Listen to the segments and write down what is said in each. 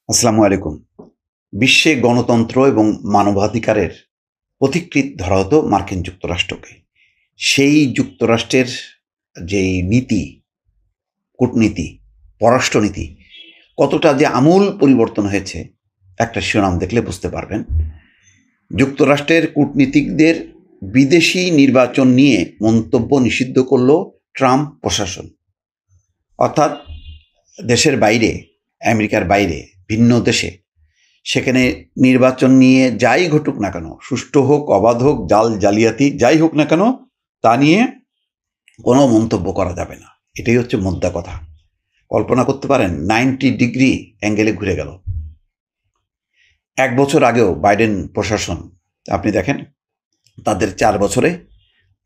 আসসালামু আলাইকুম। বিশ্বে গণতন্ত্র এবং মানবাধিকারের পথিকৃৎ ধরা হতো মার্কিন যুক্তরাষ্ট্রকে। সেই যুক্তরাষ্ট্রের যেই নীতি, কূটনীতি, পররাষ্ট্রনীতি কতটা যে আমূল পরিবর্তন হয়েছে একটা শিরোনাম দেখলে বুঝতে পারবেন। যুক্তরাষ্ট্রের কূটনীতিকদের বিদেশি নির্বাচন নিয়ে মন্তব্য নিষিদ্ধ করল ট্রাম্প প্রশাসন। অর্থাৎ দেশের বাইরে, আমেরিকার বাইরে ভিন্ন দেশে সেখানে নির্বাচন নিয়ে যাই ঘটুক না কেন, সুষ্ঠু হোক, অবাধ হোক, জালিয়াতি যাই হোক না কেন, তা নিয়ে কোনো মন্তব্য করা যাবে না। এটাই হচ্ছে মোদ্দা কথা। কল্পনা করতে পারেন 90 ডিগ্রি অ্যাঙ্গেলে ঘুরে গেল। 1 বছর আগেও বাইডেন প্রশাসন, আপনি দেখেন তাদের 4 বছরে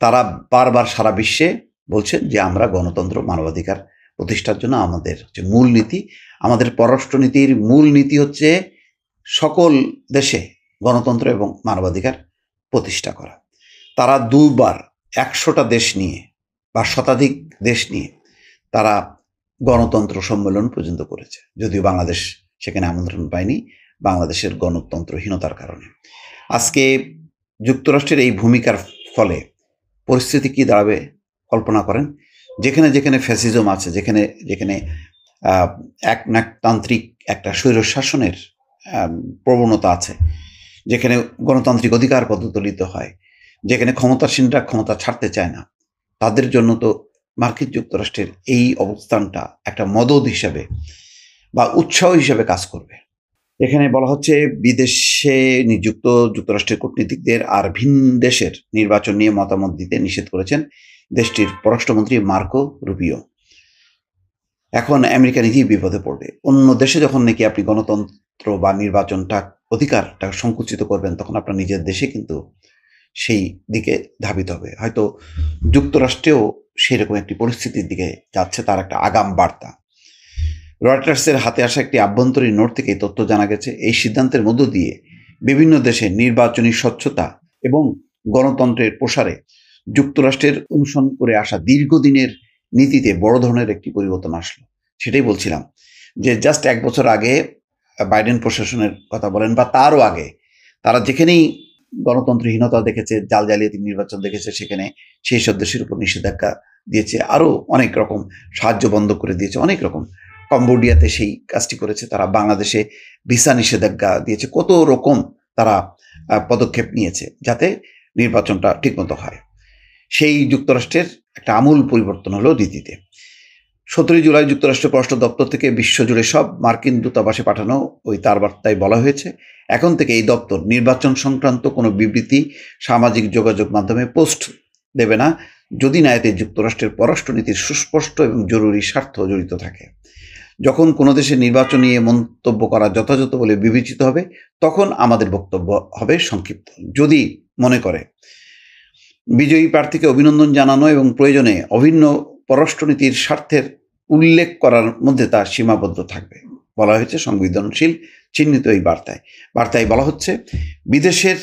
তারা বারবার সারা বিশ্বে বলছেন যে আমরা গণতন্ত্র মানবাধিকার প্রতিষ্ঠার জন্য আমাদের যে মূলনীতি, আমাদের পররাষ্ট্রনীতির মূল নীতি হচ্ছে সকল দেশে গণতন্ত্র এবং মানবাধিকার প্রতিষ্ঠা করা। তারা দুবার 100টা দেশ নিয়ে বা শতাধিক দেশ নিয়ে তারা গণতন্ত্র সম্মেলন পর্যন্ত করেছে, যদিও বাংলাদেশ সেখানে আমন্ত্রণ পায়নি বাংলাদেশের গণতন্ত্রহীনতার কারণে। আজকে যুক্তরাষ্ট্রের এই ভূমিকার ফলে পরিস্থিতি কি দাঁড়াবে কল্পনা করেন। যেখানে যেখানে ফ্যাসিজম আছে, যেখানে যেখানে একনায়কতান্ত্রিক একটা স্বৈরশাসনের প্রবণতা আছে, যেখানে গণতান্ত্রিক অধিকার পদদলিত হয়, যেখানে ক্ষমতাসীনরা ক্ষমতা ছাড়তে চায় না, তাদের জন্য তো মার্কিন যুক্তরাষ্ট্রের এই অবস্থানটা একটা মদদ হিসাবে বা উৎসাহ হিসাবে কাজ করবে। এখানে বলা হচ্ছে বিদেশে নিযুক্ত যুক্তরাষ্ট্রের কূটনীতিকদের আর ভিন দেশের নির্বাচন নিয়ে মতামত দিতে নিষেধ করেছেন দেশটির পররাষ্ট্রমন্ত্রী মার্কো রুবিও। এখন আমেরিকা নিজেই বিপদে পড়বে। অন্য দেশে যখন নাকি আপনি গণতন্ত্র বা নির্বাচনটা অধিকারটা সংকুচিত করবেন, তখন আপনার নিজের দেশে কিন্তু সেই দিকে ধাবিত হবে। হয়তো যুক্তরাষ্ট্রেও সেরকম একটি পরিস্থিতির দিকে যাচ্ছে, তার একটা আগাম বার্তা। রয়টার্সের হাতে আসা একটি আভ্যন্তরীণ নোট থেকে তথ্য জানা গেছে, এই সিদ্ধান্তের মধ্য দিয়ে বিভিন্ন দেশে নির্বাচনী স্বচ্ছতা এবং গণতন্ত্রের প্রসারে যুক্তরাষ্ট্রের অনুসরণ করে আসা দীর্ঘদিনের নীতিতে বড় ধরনের একটি পরিবর্তন আসলো। সেটাই বলছিলাম যে জাস্ট 1 বছর আগে বাইডেন প্রশাসনের কথা বলেন বা তারও আগে, তারা যেখানেই গণতন্ত্রহীনতা দেখেছে, জালিয়াতি নির্বাচন দেখেছে, সেখানে সেই সব দেশের উপর নিষেধাজ্ঞা দিয়েছে, আরও অনেক রকম সাহায্য বন্ধ করে দিয়েছে, অনেক রকম। কম্বোডিয়াতে সেই কাজটি করেছে তারা, বাংলাদেশে ভিসা নিষেধাজ্ঞা দিয়েছে, কত রকম তারা পদক্ষেপ নিয়েছে যাতে নির্বাচনটা ঠিকমতো হয়। সেই যুক্তরাষ্ট্রের একটা আমূল পরিবর্তন হলো রীতিতে। 17 জুলাই যুক্তরাষ্ট্রের পররাষ্ট্র দপ্তর থেকে বিশ্বজুড়ে সব মার্কিন দূতাবাসে পাঠানো ওই তার বার্তায় বলা হয়েছে, এখন থেকে এই দপ্তর নির্বাচন সংক্রান্ত কোনো বিবৃতি সামাজিক যোগাযোগ মাধ্যমে পোস্ট দেবে না, যদি না এতে যুক্তরাষ্ট্রের পররাষ্ট্রনীতির সুস্পষ্ট এবং জরুরি স্বার্থ জড়িত থাকে। যখন কোনো দেশের নির্বাচন নিয়ে মন্তব্য করা যথাযথ বলে বিবেচিত হবে, তখন আমাদের বক্তব্য হবে সংক্ষিপ্ত। যদি মনে করে বিজয়ী প্রার্থীকে অভিনন্দন জানানো এবং প্রয়োজনে অভিন্ন পররাষ্ট্রনীতির স্বার্থের উল্লেখ করার মধ্যে তা সীমাবদ্ধ থাকবে বলা হয়েছে সংবেদনশীল চিহ্নিত এই বার্তায় বলা হচ্ছে, বিদেশের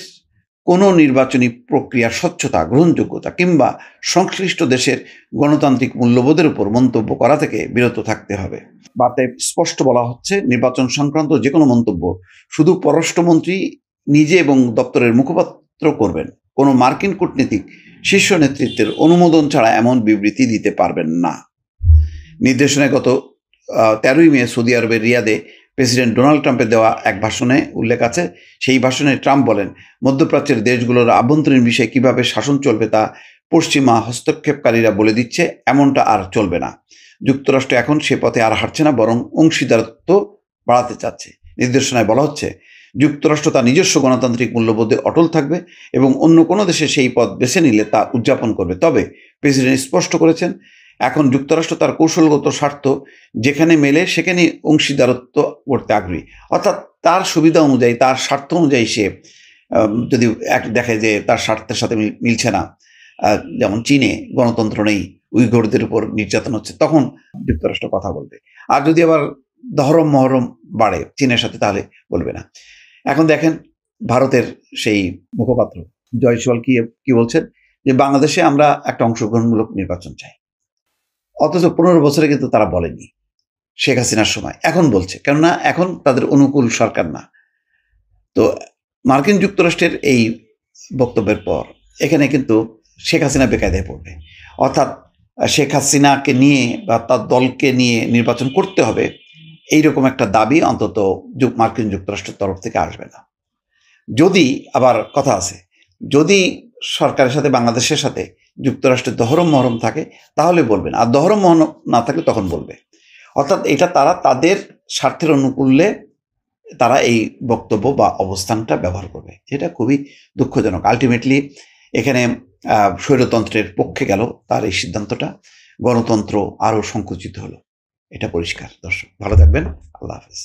কোনো নির্বাচনী প্রক্রিয়ার স্বচ্ছতা, গ্রহণযোগ্যতা কিংবা সংশ্লিষ্ট দেশের গণতান্ত্রিক মূল্যবোধের উপর মন্তব্য করা থেকে বিরত থাকতে হবে। বার্তায় স্পষ্ট বলা হচ্ছে, নির্বাচন সংক্রান্ত যে কোনো মন্তব্য শুধু পররাষ্ট্রমন্ত্রী নিজে এবং দপ্তরের মুখপাত্র করবেন। কোনো মার্কিন কূটনীতিক শীর্ষ নেতৃত্বের অনুমোদন ছাড়া এমন বিবৃতি দিতে পারবেন না। নির্দেশনায় গত 13ই মে সৌদি আরবের রিয়াদে প্রেসিডেন্ট ডোনাল্ড ট্রাম্পের দেওয়া এক ভাষণে উল্লেখ আছে। সেই ভাষণে ট্রাম্প বলেন, মধ্যপ্রাচ্যের দেশগুলোর আভ্যন্তরীণ বিষয়ে কিভাবে শাসন চলবে তা পশ্চিমা হস্তক্ষেপকারীরা বলে দিচ্ছে, এমনটা আর চলবে না। যুক্তরাষ্ট্র এখন সে পথে আর হাঁটছে না, বরং অংশীদারত্ব বাড়াতে চাচ্ছে। নির্দেশনায় বলা হচ্ছে, যুক্তরাষ্ট্র তার নিজস্ব গণতান্ত্রিক মূল্যবোধে অটল থাকবে এবং অন্য কোনো দেশে সেই পথ বেছে নিলে তা উদযাপন করবে। তবে প্রেসিডেন্ট স্পষ্ট করেছেন, এখন যুক্তরাষ্ট্র তার কৌশলগত স্বার্থ যেখানে মেলে সেখানে অংশীদারত্ব করতে আগ্রহী। অর্থাৎ তার সুবিধা অনুযায়ী, তার স্বার্থ অনুযায়ী সে যদি দেখে যে তার স্বার্থের সাথে মিলছে না, যেমন চীনে গণতন্ত্র নেই, উইঘুরদের উপর নির্যাতন হচ্ছে, তখন যুক্তরাষ্ট্র কথা বলবে। আর যদি আবার দহরম মহরম বাড়ে চীনের সাথে, তাহলে বলবে না। এখন দেখেন ভারতের সেই মুখপাত্র জয়সওয়াল কি বলছেন, যে বাংলাদেশে আমরা একটা অংশগ্রহণমূলক নির্বাচন চাই, অথচ 15 বছরে কিন্তু তারা বলেনি। শেখ হাসিনার সময়, এখন বলছে, কেননা এখন তাদের অনুকূল সরকার না। তো মার্কিন যুক্তরাষ্ট্রের এই বক্তব্যের পর এখানে কিন্তু শেখ হাসিনা বেকায়দায় পড়বে। অর্থাৎ শেখ হাসিনাকে নিয়ে বা তার দলকে নিয়ে নির্বাচন করতে হবে, এইরকম একটা দাবি অন্তত মার্কিন যুক্তরাষ্ট্রের তরফ থেকে আসবে না। যদি আবার কথা আছে, যদি সরকারের সাথে বাংলাদেশের সাথে যুক্তরাষ্ট্রের দহরম মহরম থাকে তাহলে বলবেন, আর দহরম মহরম না থাকলে তখন বলবে। অর্থাৎ এটা তারা তাদের স্বার্থের অনুকূলে তারা এই বক্তব্য বা অবস্থানটা ব্যবহার করবে, যেটা খুবই দুঃখজনক। আলটিমেটলি এখানে স্বৈরতন্ত্রের পক্ষে গেল তার এই সিদ্ধান্তটা, গণতন্ত্র আরও সংকুচিত হলো, এটা পরিষ্কার। দর্শক ভালো থাকবেন, আল্লাহ হাফেজ।